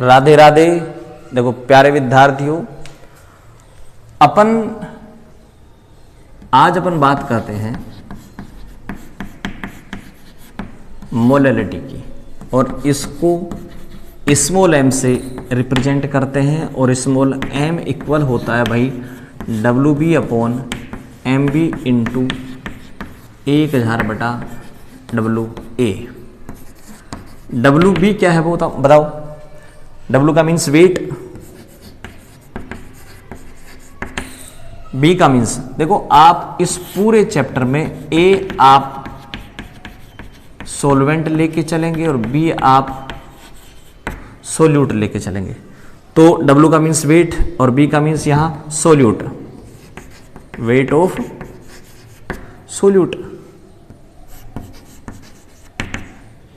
राधे राधे। देखो प्यारे विद्यार्थियों, आज अपन बात करते हैं मोलैलिटी की, और इसको स्मॉल m से रिप्रेजेंट करते हैं, और स्मॉल m इक्वल होता है भाई WB अपॉन MB इंटू 1000 बटा WA। WB क्या है वो बताओ। W का मीन्स वेट, B का मीन्स, देखो आप इस पूरे चैप्टर में A आप सॉल्वेंट लेके चलेंगे और B आप सोल्यूट लेके चलेंगे। तो W का मीन्स वेट और B का मीन्स यहां solute, weight of solute.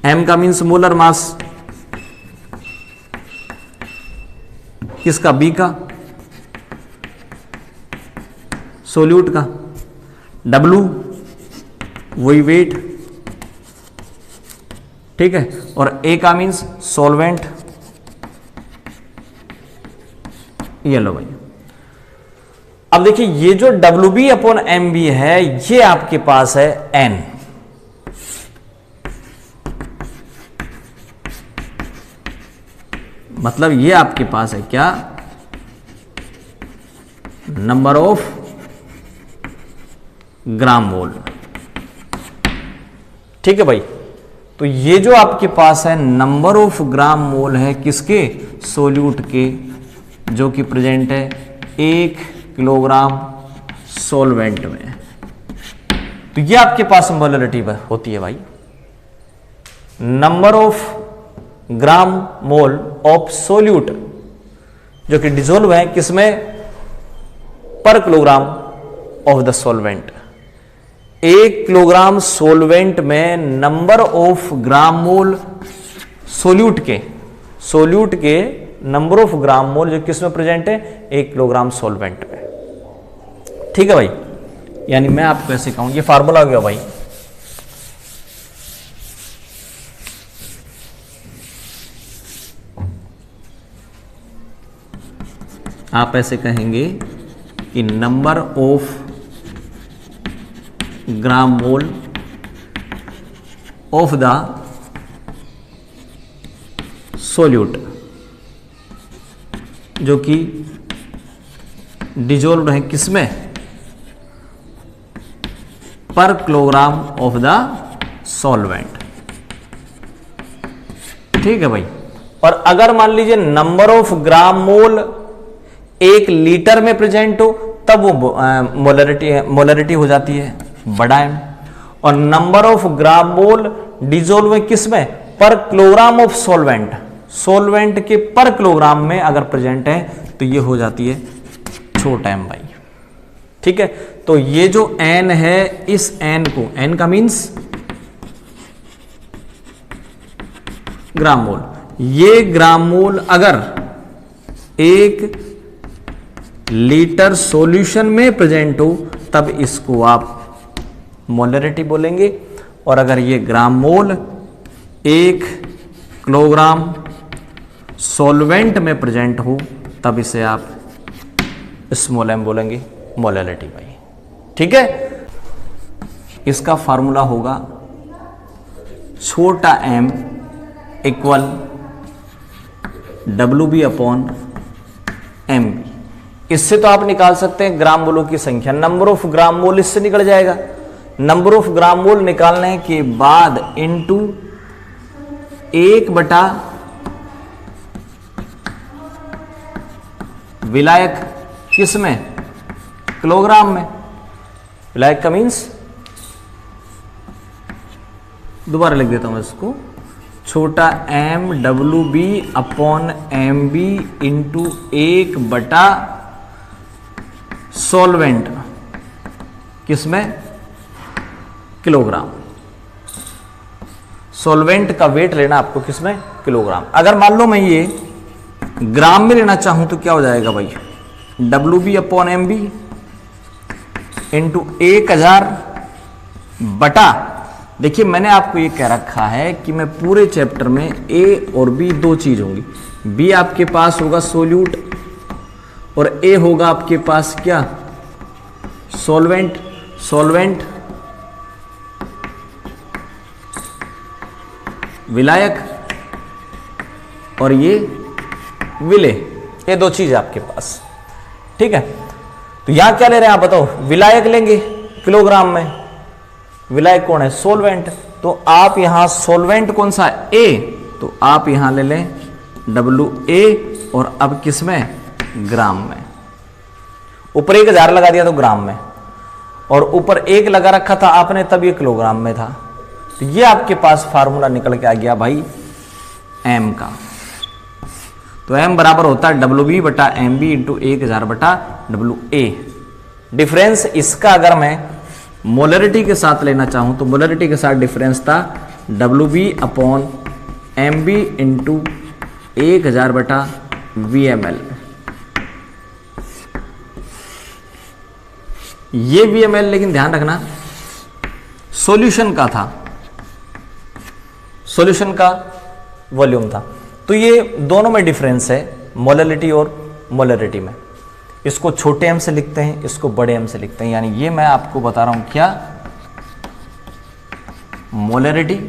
M का मीन्स मोलर मास, किसका? B का, सोल्यूट का। W वही वेट, ठीक है। और A का मीन्स सॉल्वेंट, ये लो भाई। अब देखिए ये जो WB अपॉन MB है, ये आपके पास है N, मतलब ये आपके पास है क्या? नंबर ऑफ ग्राम मोल, ठीक है भाई। तो ये जो आपके पास है नंबर ऑफ ग्राम मोल है किसके? सोल्यूट के, जो कि प्रेजेंट है 1 किलोग्राम सॉल्वेंट में। तो ये आपके पास मोलैलिटी होती है भाई, number of gram mole of solute, जो कि डिसॉल्व है किसमें? Per kilogram of the solvent. 1 kilogram solvent में number of gram mole solute के नंबर ऑफ ग्राम मोल जो किसमें प्रेजेंट है? 1 किलोग्राम सॉल्वेंट में, ठीक है भाई। यानी मैं आपको ऐसे कहूं, ये फार्मूला हो गया भाई। आप ऐसे कहेंगे कि number of gram mole of the solute, जो कि डिसॉल्व्ड है किसमें? Per kilogram of the solvent, ठीक है भाई। और अगर मान लीजिए number of gram mole 1 litre में प्रेजेंट हो, तब वो मोलैलिटी हो जाती है बड़ा M। और number of gram mole dissolve किसमें? पर किलोग्राम ऑफ सॉल्वेंट के पर किलोग्राम में अगर प्रेजेंट है तो ये हो जाती है छोटा m भाई, ठीक है। तो ये जो n है, इस n को, n का मीन्स ग्राम मोल, ये ग्राम मोल अगर 1 लीटर सॉल्यूशन में प्रेजेंट हो तब इसको आप मोलैलिटी बोलेंगे। और अगर ये ग्राम मोल 1 किलोग्राम सॉल्वेंट में प्रेजेंट हो तब इसे आप स्मॉल m बोलेंगे, मोलैलिटी भाई, ठीक है। इसका फार्मूला होगा छोटा m equal WB upon MB। इससे तो आप निकाल सकते हैं ग्राम मोलों की संख्या, नंबर ऑफ ग्राम मोल इससे निकल जाएगा। नंबर ऑफ ग्राम मोल निकालने के बाद इनटू 1 बटा विलायक, किसमें? किलोग्राम में। विलायक का मीन्स, दोबारा लिख देता हूं इसको, छोटा m WB upon MB into 1 बटा सॉल्वेंट, किसमें? किलोग्राम। सॉल्वेंट का वेट लेना आपको किसमें? किलोग्राम। अगर मान लो मैं ये ग्राम में लेना चाहूं तो क्या हो जाएगा भाई? WB अपॉन MB इंटू 1000 बटा देखिए मैंने आपको ये कह रखा है कि मैं पूरे चैप्टर में ए और बी दो चीज होंगी। बी आपके पास होगा सोल्यूट और ए होगा आपके पास क्या, सॉल्वेंट। सॉल्वेंट विलायक और ये विलेय, ये दो चीज है आपके पास। ठीक है, तो यहां क्या ले रहे हैं आप बताओ, विलायक लेंगे किलोग्राम में, विलायक कौन है, सोल्वेंट। तो आप यहां सोल्वेंट कौन सा है, ए, तो आप यहां ले लें WA और अब किस में, ग्राम में। ऊपर 1000 लगा दिया तो ग्राम में, और ऊपर 1 लगा रखा था आपने तब ये किलोग्राम में था। तो ये आपके पास फार्मूला निकल के आ गया भाई M का। तो M बराबर होता है WB बटा MB इंटू 1000 बटा WA। डिफरेंस इसका अगर मैं मोलरिटी के साथ लेना चाहूं तो मोलरिटी के साथ डिफरेंस था WB अपॉन MB इंटू 1000 बटा VML। ये VML लेकिन ध्यान रखना सॉल्यूशन का था, सॉल्यूशन का वॉल्यूम था। तो ये दोनों में डिफरेंस है, मोलरिटी और मोलरिटी में। इसको छोटे m से लिखते हैं, इसको बड़े m से लिखते हैं। यानी ये मैं आपको बता रहा हूं क्या, मोलरिटी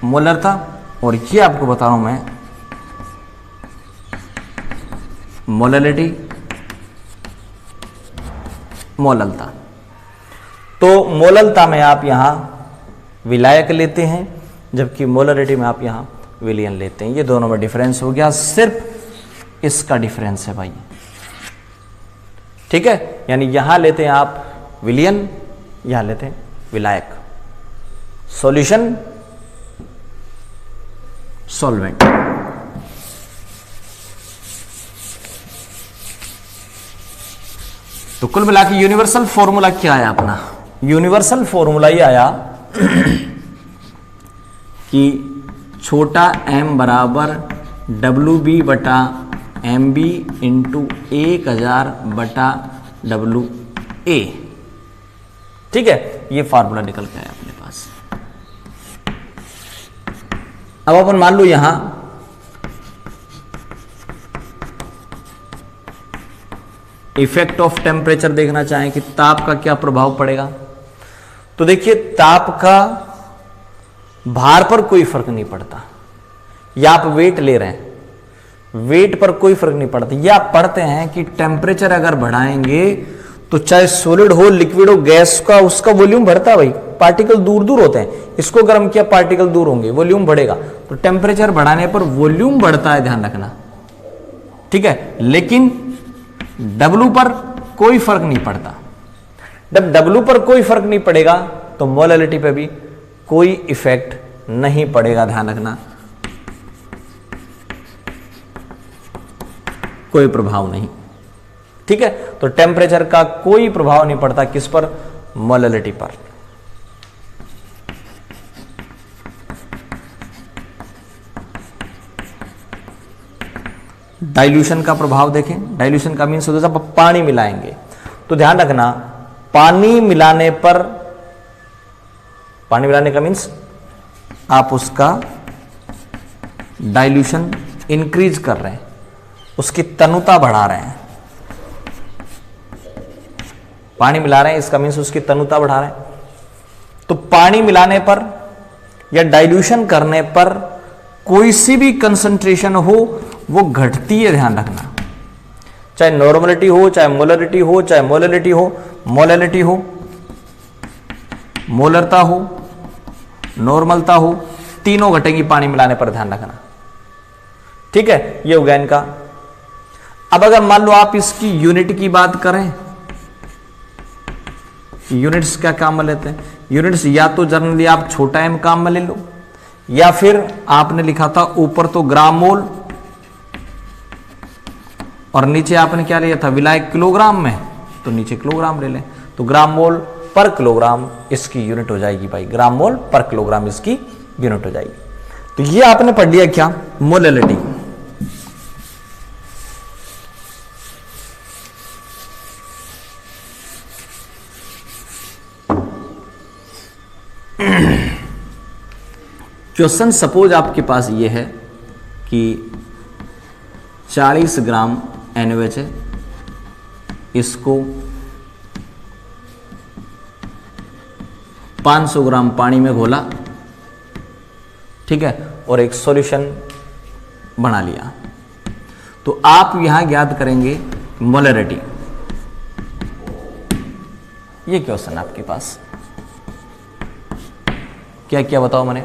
मोलरता, और ये आपको बता रहा हूं मैं मोलरिटी मोललता। तो मोललता में आप यहां विलायक लेते हैं, जबकि मोलरिटी में आप यहां विलियन लेते हैं। ये दोनों में डिफरेंस हो गया, सिर्फ इसका डिफरेंस है भाई। ठीक है, यानी यहां लेते हैं आप विलियन, यहां लेते हैं विलायक। Solution solvent. तो कुल मिला के यूनिवर्सल फॉर्मूला क्या आया अपना, यूनिवर्सल फॉर्मूला ये आया कि छोटा m बराबर WB बटा MB इंटू 1000 बटा WA। ठीक है, ये फार्मूला निकल के आया अपने पास। अब अपन मान लो यहां इफेक्ट ऑफ टेम्परेचर देखना चाहें कि ताप का क्या प्रभाव पड़ेगा। तो देखिए ताप का भार पर कोई फर्क नहीं पड़ता, या आप वेट ले रहे हैं, वेट पर कोई फर्क नहीं पड़ता। या आप पढ़ते हैं कि टेम्परेचर अगर बढ़ाएंगे तो चाहे सॉलिड हो लिक्विड हो गैस का, उसका वॉल्यूम बढ़ता है भाई, पार्टिकल दूर दूर होते हैं। इसको गर्म किया पार्टिकल दूर होंगे, वॉल्यूम बढ़ेगा। तो टेम्परेचर बढ़ाने पर वॉल्यूम बढ़ता है, ध्यान रखना। ठीक है, लेकिन W पर कोई फर्क नहीं पड़ता। जब W पर कोई फर्क नहीं पड़ेगा तो मोलरिटी पे भी कोई इफेक्ट नहीं पड़ेगा, ध्यान रखना, कोई प्रभाव नहीं। ठीक है, तो टेम्परेचर का कोई प्रभाव नहीं पड़ता किस पर, मोलरिटी पर। डाइल्यूशन का प्रभाव देखें। डाइल्यूशन का मीन्स होता है जब पानी मिलाएंगे, तो ध्यान रखना पानी मिलाने पर, पानी मिलाने का मीन्स आप उसका डाइल्यूशन इंक्रीज कर रहे हैं, उसकी तनुता बढ़ा रहे हैं। पानी मिला रहे हैं इसका मीन्स उसकी तनुता बढ़ा रहे हैं। तो पानी मिलाने पर या डाइल्यूशन करने पर कोई सी भी कंसंट्रेशन हो वो घटती है, ध्यान रखना। चाहे नॉर्मलिटी हो, चाहे मोलरिटी हो, चाहे मोलरिटी हो, मोलरिटी हो, मोलरता हो, नॉर्मलता हो, तीनों घटेंगी पानी मिलाने पर, ध्यान रखना। ठीक है, ये हो गया इनका। अब अगर मान लो आप इसकी यूनिट की बात करें, यूनिट्स क्या काम में लेते हैं, यूनिट्स या तो जनरली आप छोटा m काम में ले लो, या फिर आपने लिखा था ऊपर तो ग्राम मोल और नीचे आपने क्या लिया था विलायक किलोग्राम में, तो नीचे किलोग्राम ले लें। तो ग्राम मोल पर किलोग्राम इसकी यूनिट हो जाएगी भाई, ग्राम मोल पर किलोग्राम इसकी यूनिट हो जाएगी। तो ये आपने पढ़ लिया क्या, मोलरिटी। क्वेश्चन सपोज आपके पास ये है कि 40 ग्राम NaOH है, इसको 500 ग्राम पानी में घोला, ठीक है, और एक सॉल्यूशन बना लिया। तो आप यहां ज्ञात करेंगे मोलरिटी। ये क्वेश्चन आपके पास क्या क्या बताओ मैंने,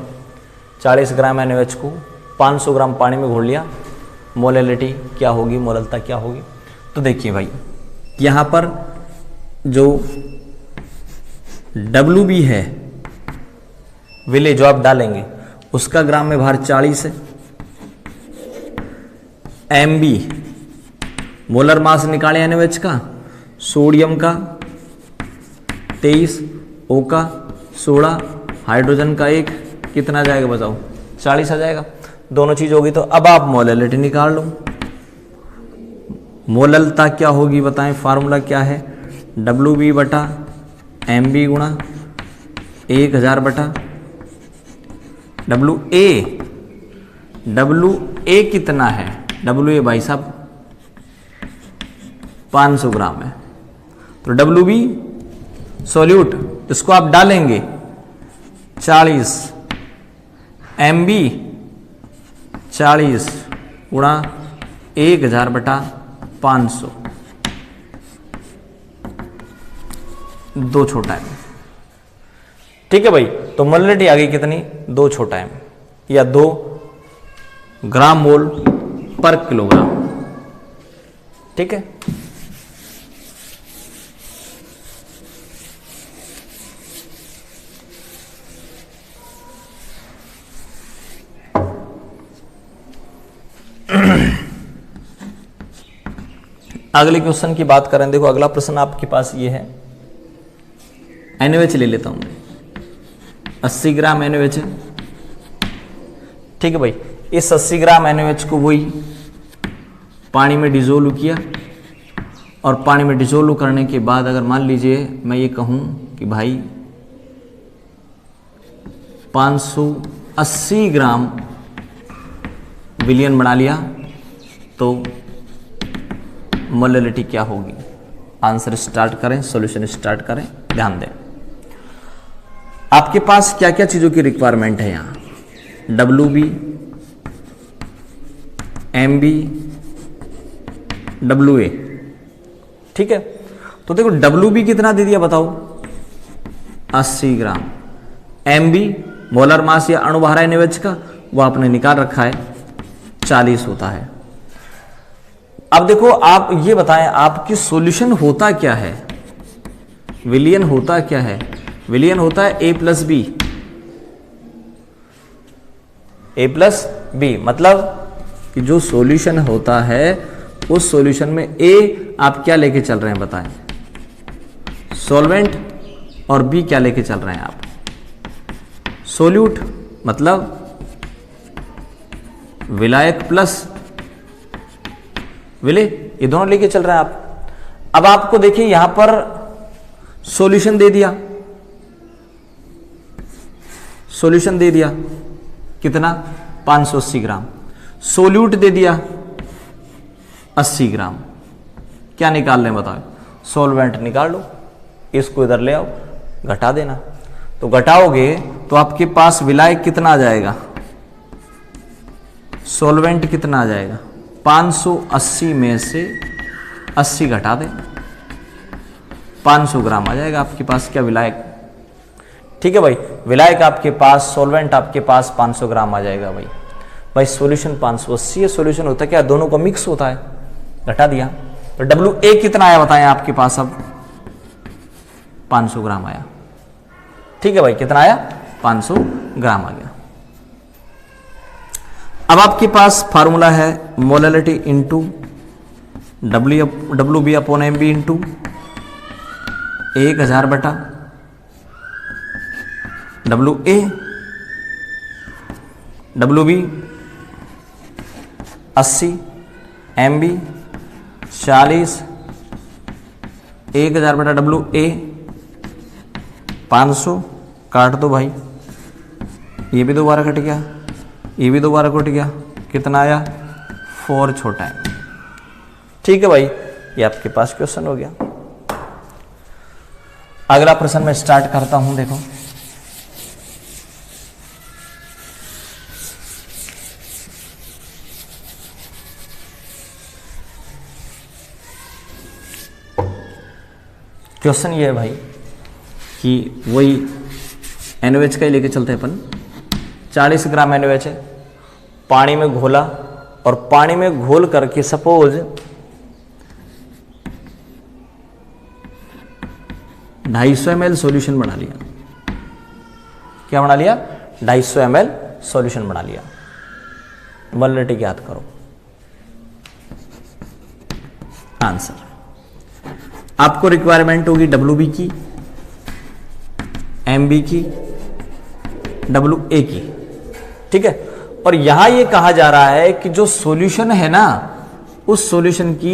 40 ग्राम NaOH को 500 ग्राम पानी में घोल लिया, मोलरिटी क्या होगी, मोललता क्या होगी। तो देखिए भाई, यहां पर जो WB है, विले जो आप डालेंगे उसका ग्राम में भार 40 है, MB मोलर मास निकाले NaOH का, सोडियम का 23, O का 16, हाइड्रोजन का 1, कितना जाएगा बताओ, 40 आ जाएगा। दोनों चीज होगी। तो अब आप मोलरिटी निकाल लो। मोललता क्या होगी बताएं, फार्मूला क्या है, WB बटा MB गुणा 1000 बटा WA। WA कितना है, WA भाई साहब 500 ग्राम है। तो WB सॉल्यूट, इसको आप डालेंगे 40, MB 40 गुणा 1000 बटा 500, 2 छोटा है, ठीक है भाई। तो मोलरिटी आ गई कितनी, 2 छोटा है, या 2 ग्राम मोल पर किलोग्राम, ठीक है। अगले क्वेश्चन की बात करें, देखो अगला प्रश्न आपके पास ये है, NaOH ले लेता हूं, 80 ग्राम NaOH है, ठीक है भाई। इस 80 ग्राम NaOH को वही पानी में डिजोल्व किया, और पानी में डिजोल्व करने के बाद अगर मान लीजिए मैं ये कहूं कि भाई 580 ग्राम विलियन बना लिया, तो मोलरिटी क्या होगी। आंसर स्टार्ट करें, सॉल्यूशन स्टार्ट करें, ध्यान दें आपके पास क्या क्या चीजों की रिक्वायरमेंट है यहां, WB, MB, WA, ठीक है। तो देखो WB कितना दे दिया बताओ, 80 ग्राम, MB मोलर मास या अणुभार NaOH का वो आपने निकाल रखा है, 40 होता है। अब देखो आप ये बताएं आपकी सॉल्यूशन होता क्या है, विलियन होता क्या है, विलियन होता है A plus B, A plus B, मतलब कि जो सॉल्यूशन होता है उस सॉल्यूशन में A आप क्या लेके चल रहे हैं बताएं, सॉल्वेंट, और B क्या लेके चल रहे हैं आप, सोल्यूट, मतलब विलायक प्लस विले, ये दोनों लेके चल रहे हैं आप। अब आपको देखिए यहां पर सॉल्यूशन दे दिया, सॉल्यूशन दे दिया कितना 580 ग्राम, सोल्यूट दे दिया 80 ग्राम, क्या निकाल लें बताओ, सॉल्वेंट निकाल लो, इसको इधर ले आओ, घटा देना। तो घटाओगे तो आपके पास विलायक कितना आ जाएगा, सॉल्वेंट कितना आ जाएगा, 580 में से 80 घटा दें, 500 ग्राम आ जाएगा आपके पास क्या विलायक, ठीक है भाई। विलायक आपके पास, सॉल्वेंट आपके पास 500 ग्राम आ जाएगा भाई। भाई सॉल्यूशन 580 है, सॉल्यूशन होता है क्या, दोनों का मिक्स होता है, घटा दिया। तो WA कितना आया बताएं आपके पास, अब 500 ग्राम आया, ठीक है भाई, कितना आया 500 ग्राम आ गया। अब आपके पास फार्मूला है molarity into WB upon MB into 1000 बटा WA, WB 80, MB 40, 1000 बटा WA 500 काट दो भाई, ये भी दोबारा कट गया, ये भी दोबारा कट गया, कितना आया 4 छोटा है। ठीक है भाई, ये आपके पास क्वेश्चन हो गया। अगला प्रश्न मैं स्टार्ट करता हूं, देखो क्वेश्चन ये है भाई कि वही NaOH का ही लेके चलते हैं अपन। 40 ग्राम NaOH है, पानी में घोला, और पानी में घोल करके सपोज 250 ml सॉल्यूशन बना लिया। क्या बना लिया? 250 ml सॉल्यूशन बना लिया। मोलरिटी ज्ञात करो। आंसर आपको रिक्वायरमेंट होगी WB की, MB की, WA की। ठीक है, और यहां ये कहा जा रहा है कि जो सॉल्यूशन है ना, उस सॉल्यूशन की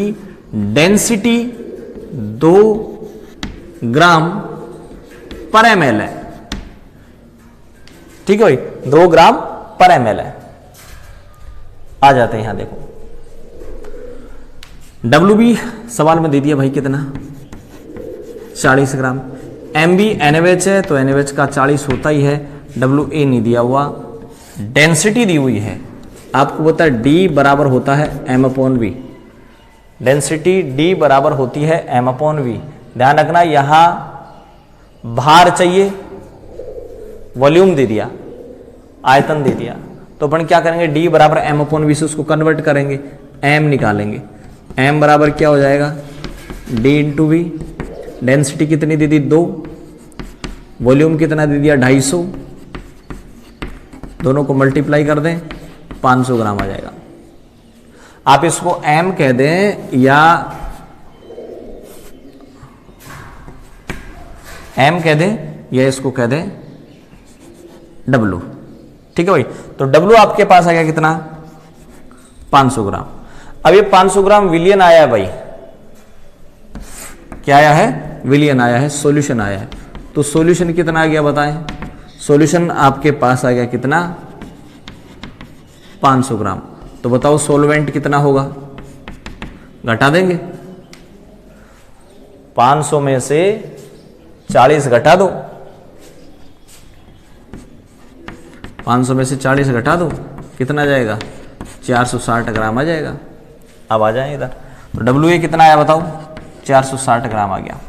डेंसिटी 2 ग्राम पर ml है। ठीक है भाई, 2 ग्राम पर ml है। आ जाते हैं यहां, देखो WB सवाल में दे दिया भाई कितना, 40 ग्राम। MB NaOH है तो NaOH का 40 होता ही है, WA नहीं दिया हुआ। डेंसिटी दी हुई है, आपको पता है D बराबर होता है M/V। डेंसिटी D बराबर होती है M/V। ध्यान रखना, यहां भार चाहिए, वॉल्यूम दे दिया, आयतन दे दिया, तो अपन क्या करेंगे, D बराबर M/V से उसको कन्वर्ट करेंगे, M निकालेंगे। M बराबर क्या हो जाएगा, D × V। डेंसिटी कितनी दे दी 2, वॉल्यूम कितना दे दिया 250, दोनों को मल्टीप्लाई कर दें 500 ग्राम आ जाएगा। आप इसको M कह दें या M कह दें या इसको कह दें W। ठीक है भाई, तो W आपके पास आ गया कितना, 500 ग्राम। अब ये 500 ग्राम विलियन आया है भाई, क्या आया है, विलियन आया है, सॉल्यूशन आया है। तो सॉल्यूशन कितना आ गया बताएं, सॉल्यूशन आपके पास आ गया कितना, 500 ग्राम। तो बताओ सॉल्वेंट कितना होगा, घटा देंगे, 500 में से 40 घटा दो, 500 में से 40 घटा दो, कितना जाएगा, 460 ग्राम आ जाएगा। अब आ जाए इधर, तो WA कितना आया बताओ, 460 ग्राम आ गया।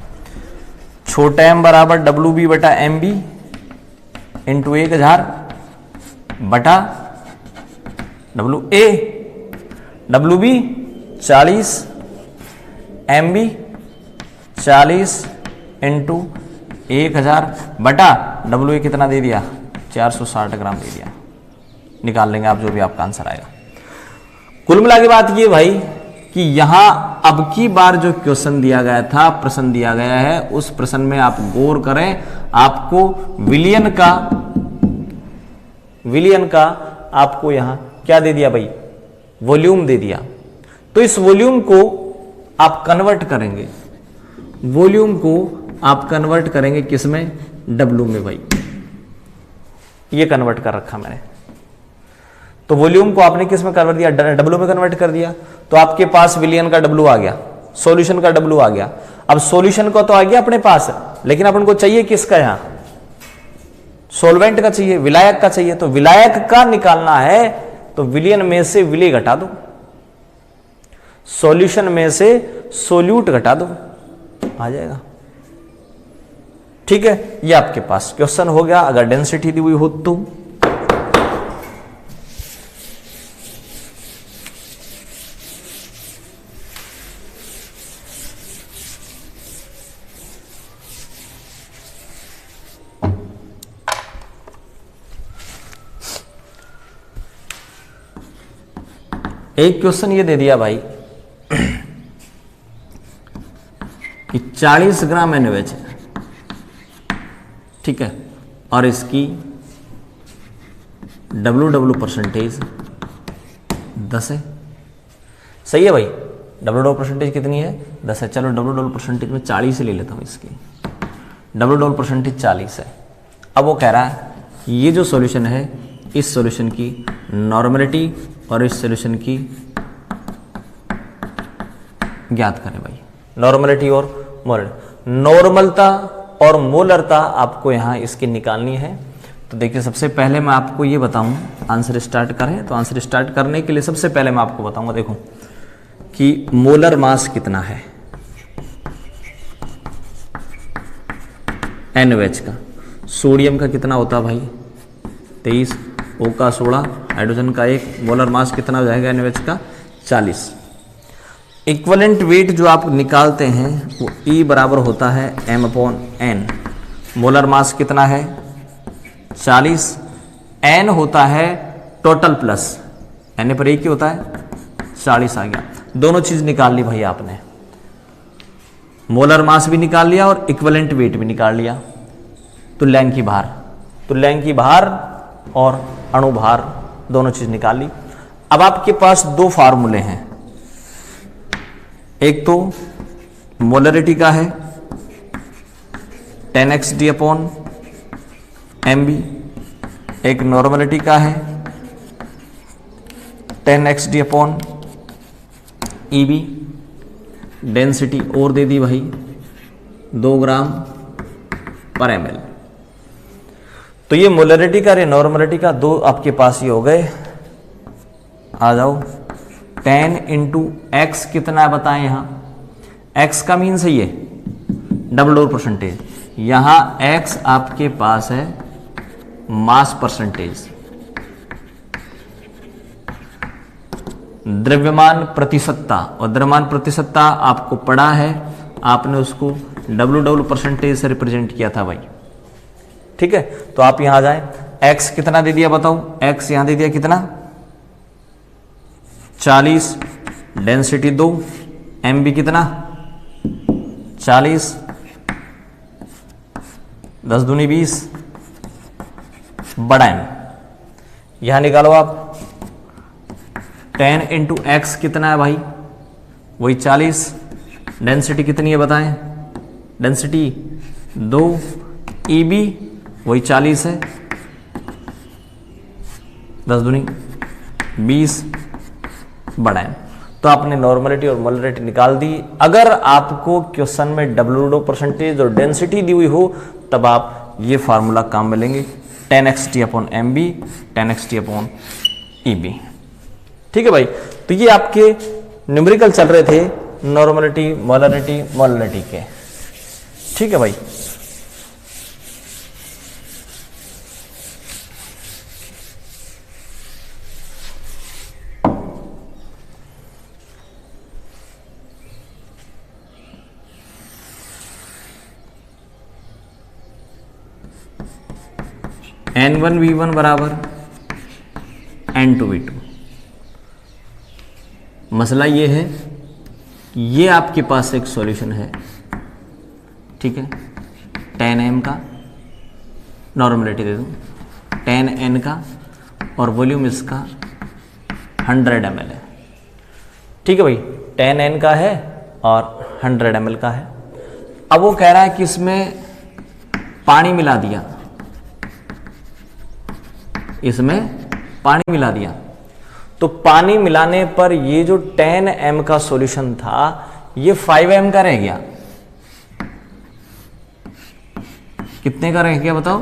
छोटा m बराबर WB बटा MB इंटू 1000 बटा WA। WB 40, MB 40 इंटू 1000 बटा WA कितना दे दिया, 460 ग्राम दे दिया। निकाल लेंगे आप जो भी आपका आंसर आएगा। कुल मिला के बात ये भाई कि यहां अब की बार जो क्वेश्चन दिया गया था, प्रश्न दिया गया है, उस प्रश्न में आप गौर करें, आपको विलियन का आपको यहां क्या दे दिया भाई, वॉल्यूम दे दिया। तो इस वॉल्यूम को आप कन्वर्ट करेंगे, वॉल्यूम को आप कन्वर्ट करेंगे किसमें, W में भाई। ये कन्वर्ट कर रखा मैंने, तो वॉल्यूम को आपने किस में कन्वर्ट दिया, W में कन्वर्ट कर दिया। तो आपके पास विलियन का W आ गया, सॉल्यूशन का W आ गया। अब सॉल्यूशन का तो आ गया अपने पास, लेकिन अपन को चाहिए किसका, यहां सॉल्वेंट का चाहिए, विलायक का चाहिए। तो विलायक का निकालना है, तो विलियन में से विली घटा दो, सॉल्यूशन में से सोल्यूट घटा दो, आ जाएगा। ठीक है, ये आपके पास क्वेश्चन हो गया। अगर डेंसिटी दी हुई हो तो एक क्वेश्चन ये दे दिया भाई कि 40 ग्राम NaOH है, ठीक है, और इसकी WW परसेंटेज 10 है। सही है भाई, WW परसेंटेज कितनी है, 10 है। चलो WW परसेंटेज में 40 ले लेता हूं, इसकी WW परसेंटेज 40 है। अब वो कह रहा है ये जो सॉल्यूशन है इस सॉल्यूशन की नॉर्मलिटी और इस सॉल्यूशन की ज्ञात करें भाई, नॉर्मलिटी और मोलरिटी। नॉर्मलता और मोलरता आपको यहां इसकी निकालनी है। तो देखिए सबसे पहले मैं आपको ये बताऊं, आंसर स्टार्ट करें तो आंसर स्टार्ट करने के लिए सबसे पहले मैं आपको बताऊंगा, देखो कि मोलर मास कितना है NaOH का, सोडियम का कितना होता है भाई 23, O का 16, हाइड्रोजन का 1, मोलर मास कितना हो जाएगा NaOH का 40। इक्वलेंट वेट जो आप निकालते हैं वो E बराबर होता है M/N। मोलर मास कितना है 40, N होता है टोटल प्लस Na पर एक ही होता है 40 आ गया। दोनों चीज निकाल ली भाई आपने, मोलर मास भी निकाल लिया और इक्विवेलेंट वेट भी निकाल लिया। तुल्यांकी भार, तुल्यांकी भार और अणु भार दोनों चीज निकाल ली। अब आपके पास दो फार्मूले हैं, एक तो मोलरिटी का है 10xd/mb, एक नॉर्मलिटी का है 10xd/EB। डेंसिटी और दे दी भाई 2 ग्राम पर ml। तो ये मोलरिटी का और नॉर्मलिटी का दो आपके पास ही हो गए। आ जाओ 10 × x कितना है बताएं, यहां x का मीन सही है डबल डोर परसेंटेज, यहां x आपके पास है मास परसेंटेज, द्रव्यमान प्रतिशतता, और द्रव्यमान प्रतिशतता आपको पढ़ा है, आपने उसको डब्ल्यू से रिप्रेजेंट किया था भाई। ठीक है, तो आप यहां आ जाए, x कितना दे दिया बताओ, x यहां दे दिया कितना 40, डेंसिटी 2, mb कितना 40, 10 दूनी 20, बड़ा m। यहां निकालो आप 10 × x कितना है भाई, वही 40, डेंसिटी कितनी है बताएं, डेंसिटी 2, EB वही 40 है, 10 दूनी 20, बड़ा है। तो आपने नॉर्मलिटी और मोलरिटी निकाल दी। अगर आपको क्वेश्चन में W और डेंसिटी दी हुई हो तब आप ये फार्मूला काम में लेंगे 10xd/mb 10xd/EB। ठीक है भाई, तो ये आपके न्यूमेरिकल चल रहे थे नॉर्मलिटी मोलरिटी मोलरिटी के। ठीक है भाई, N1V1 बराबर N2V2। मसला ये है, ये आपके पास एक सॉल्यूशन है, ठीक है, 10m का, नॉर्मलिटी दे दूं 10n का, और वॉल्यूम इसका 100 ml है। ठीक है भाई, 10n का है और 100 ml का है। अब वो कह रहा है कि इसमें पानी मिला दिया, इसमें पानी मिला दिया, तो पानी मिलाने पर ये जो 10m का सॉल्यूशन था ये 5m का रह गया। कितने का रह गया बताओ,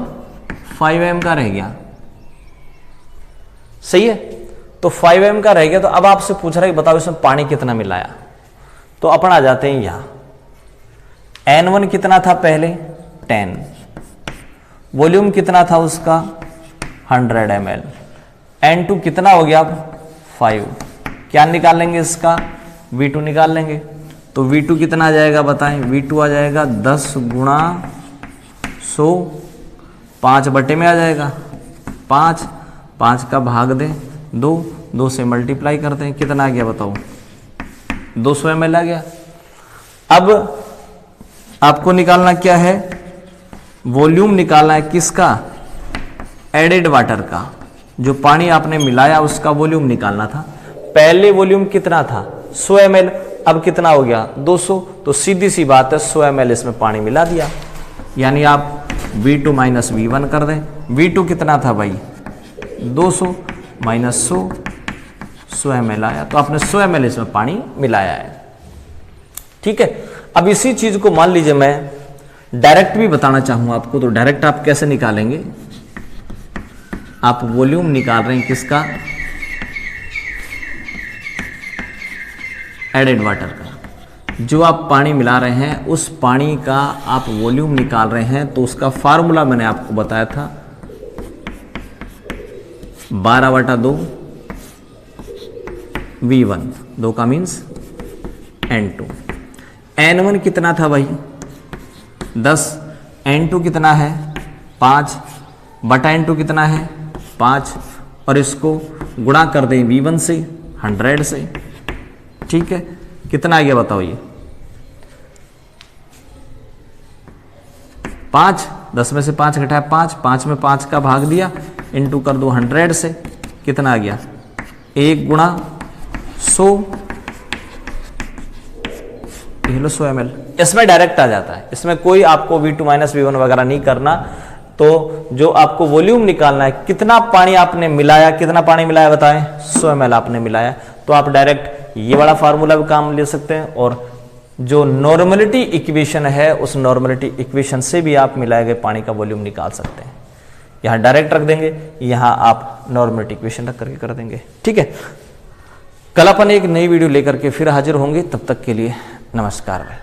5m का रह गया। सही है, तो 5m का रह गया। तो अब आपसे पूछ रहा है कि बताओ इसमें पानी कितना मिलाया, तो अपन आ जाते हैं यहां। N1 कितना था पहले 10, वॉल्यूम कितना था उसका 100 ml, N2 कितना हो गया अब 5। क्या निकाल लेंगे इसका, V2 निकाल लेंगे। तो V2 कितना आ जाएगा बताएं, V2 आ जाएगा 10 × 100, 5 बटे में आ जाएगा 5, 5 का भाग दें 2, 2 से मल्टीप्लाई करते हैं, कितना आ गया बताओ 200 ml आ गया। अब आपको निकालना क्या है, वॉल्यूम निकालना है किसका, एडेड वाटर का, जो पानी आपने मिलाया उसका वॉल्यूम निकालना था। पहले वॉल्यूम कितना था 100 ml, अब कितना हो गया 200, तो सीधी सी बात है 100 ml इसमें पानी मिला दिया। यानी आप V2 माइनस V1 कर दें। V2 कितना था भाई 200 माइनस 100 ml आया, तो आपने 100 ml इसमें पानी मिलाया है। ठीक है, अब इसी चीज को मान लीजिए मैं डायरेक्ट भी बताना चाहूँ आपको, तो डायरेक्ट आप कैसे निकालेंगे, आप वॉल्यूम निकाल रहे हैं किसका, एडेड वाटर का, जो आप पानी मिला रहे हैं उस पानी का आप वॉल्यूम निकाल रहे हैं, तो उसका फार्मूला मैंने आपको बताया था 12/2 V1, 2 का मीन्स N2। N1 कितना था भाई 10, N2 कितना है 5/N2 कितना है 5, और इसको गुणा कर दें V1 से 100 से। ठीक है, कितना आ गया बताओ ये 5, 10 में से 5 घटाया 5, 5 में 5 का भाग दिया, इनटू कर दो 100 से, कितना आ गया 1 गुणा 100, ये लो 100 ml। इसमें डायरेक्ट आ जाता है, इसमें कोई आपको V2 माइनस V1 वगैरह नहीं करना। तो जो आपको वॉल्यूम निकालना है, कितना पानी आपने मिलाया, कितना पानी मिलाया बताएं 100 ml आपने मिलाया, तो आप डायरेक्ट ये वाला फार्मूला भी काम ले सकते हैं, और जो नॉर्मलिटी इक्वेशन है उस नॉर्मलिटी इक्वेशन से भी आप मिलाए गए पानी का वॉल्यूम निकाल सकते हैं। यहां डायरेक्ट रख देंगे, यहां आप नॉर्मलिटी इक्वेशन रख करके कर देंगे। ठीक है, कल अपन एक नई वीडियो लेकर के फिर हाजिर होंगे, तब तक के लिए नमस्कार भाई।